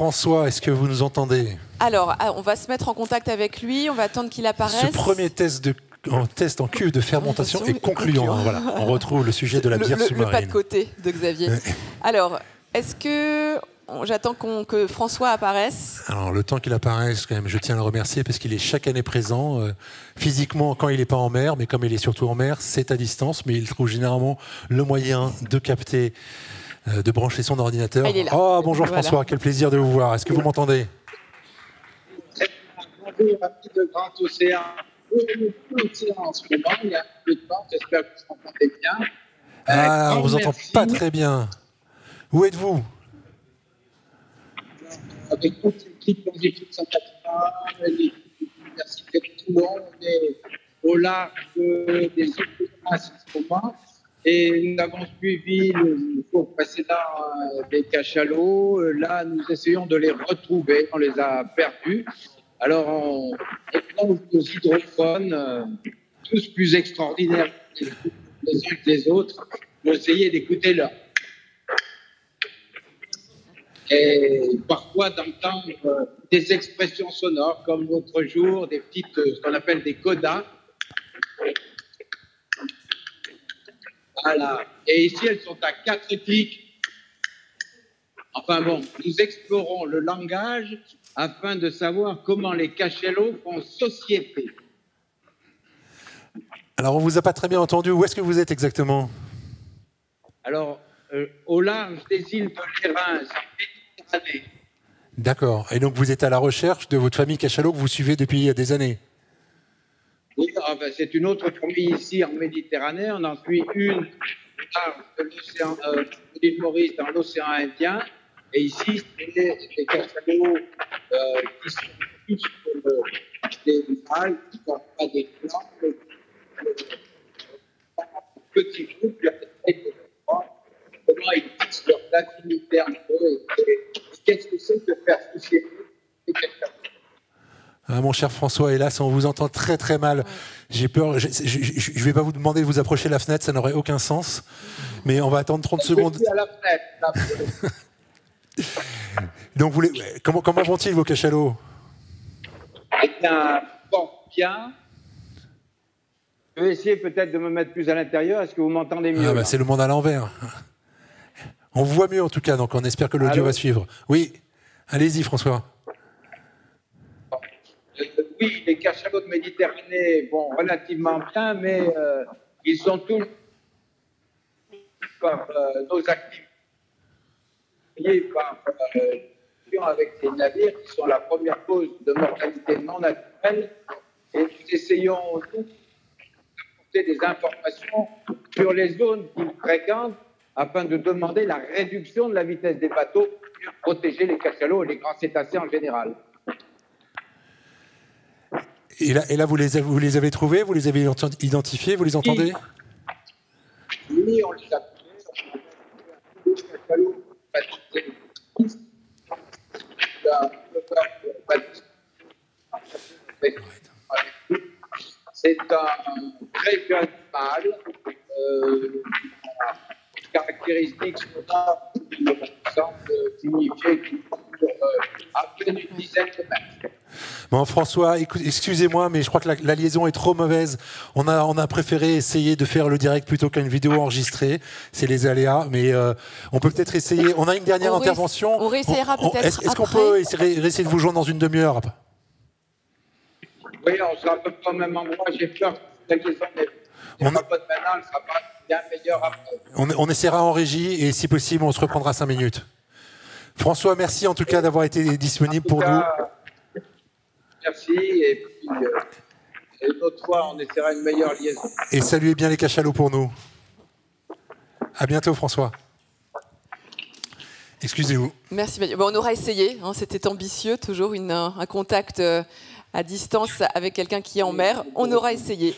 François, est-ce que vous nous entendez? Alors, on va se mettre en contact avec lui, on va attendre qu'il apparaisse. Ce premier test en cuve de fermentation est concluant. Voilà, on retrouve le sujet de la bière sous-marine. Le pas de côté de Xavier. Alors, est-ce que j'attends que François apparaisse? Alors, le temps qu'il apparaisse, quand même, je tiens à le remercier parce qu'il est chaque année présent. Physiquement, quand il n'est pas en mer, mais comme il est surtout en mer, c'est à distance, mais il trouve généralement le moyen de capter, de brancher son ordinateur. Il est là. Oh, bonjour François, quel plaisir de vous voir. Est-ce que vous m'entendez? Bonjour, amis de Grand Océan. En ce moment, il y a un peu de temps, j'espère que vous m'entendez bien. Ah, on ne vous entend pas très bien. Où êtes-vous? Avec toute l'équipe longitude 180, l'équipe de l'Université de Toulon, on est au large des îles de France en ce moment. Et nous avons suivi le cours précédent des cachalots. Là, nous essayons de les retrouver. On les a perdus. Alors, on prend nos hydrophones, tous plus extraordinaires les uns que les autres, pour essayer d'écouter leur. Et parfois d'entendre des expressions sonores, comme l'autre jour, des petites, ce qu'on appelle des codas. Voilà. Et ici, elles sont à 4 clics. Enfin bon, nous explorons le langage afin de savoir comment les cachalots font société. Alors, on ne vous a pas très bien entendu. Où est-ce que vous êtes exactement? Alors, au large des îles de l'Érins, en Méditerranée. D'accord. Et donc, vous êtes à la recherche de votre famille cachalot que vous suivez depuis des années? Oui, enfin, c'est une autre famille ici en Méditerranée. On en suit une au large de l'océan, de l'île Maurice dans l'océan Indien. Et ici, c'est des cachalots qui sont plus des mâles, qui ne sont pas des clans, mais petits groupes, comment ils disent leur affinité entre eux et qu'est-ce que c'est que faire société des cachalots. Ah, mon cher François, hélas, on vous entend très très mal. J'ai peur, je ne vais pas vous demander de vous approcher de la fenêtre, ça n'aurait aucun sens. Mais on va attendre 30 secondes. À la fenêtre, Donc, comment vont-ils vos cachalots? Eh bien, bien. Je vais essayer peut-être de me mettre plus à l'intérieur. Est-ce que vous m'entendez mieux? Ah bah, c'est le monde à l'envers. On vous voit mieux en tout cas, donc on espère que l'audio va suivre. Oui, allez-y François. Oui, les cachalots de Méditerranée vont relativement bien, mais ils sont tous par nos activités, par avec ces navires qui sont la première cause de mortalité non naturelle. Et nous essayons d'apporter des informations sur les zones qu'ils fréquentent afin de demander la réduction de la vitesse des bateaux pour protéger les cachalots et les grands cétacés en général. Et là vous les avez trouvés, vous les avez identifiés, vous les entendez? Oui, on les a trouvés. Les cachalots, c'est un très jeune mâle. Caractéristiques semblent signifier qu'il court à peine une dizaine de mètres. Bon, François, excusez-moi, mais je crois que la liaison est trop mauvaise. On a préféré essayer de faire le direct plutôt qu'une vidéo enregistrée. C'est les aléas, mais on peut peut-être essayer. On a une dernière intervention. On réessayera peut-être. Est-ce qu'on peut essayer de vous joindre dans une demi-heure? Oui, on sera à peu près au même endroit. J'ai peur que la liaison n'est pas bonne maintenant, elle sera pas bien meilleure après. On essaiera en régie et si possible, on se reprendra 5 minutes. François, merci en tout cas d'avoir été disponible pour nous. Merci, et puis une autre fois, on essaiera une meilleure liaison. Et saluez bien les cachalots pour nous. À bientôt, François. Excusez-vous. Merci. Bon, on aura essayé, hein, c'était ambitieux, toujours un contact à distance avec quelqu'un qui est en mer. On aura essayé.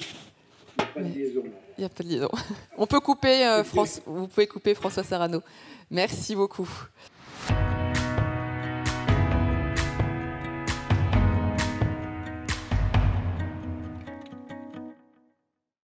Il n'y a pas de liaison. On peut couper, vous pouvez couper François Sarano. Merci beaucoup.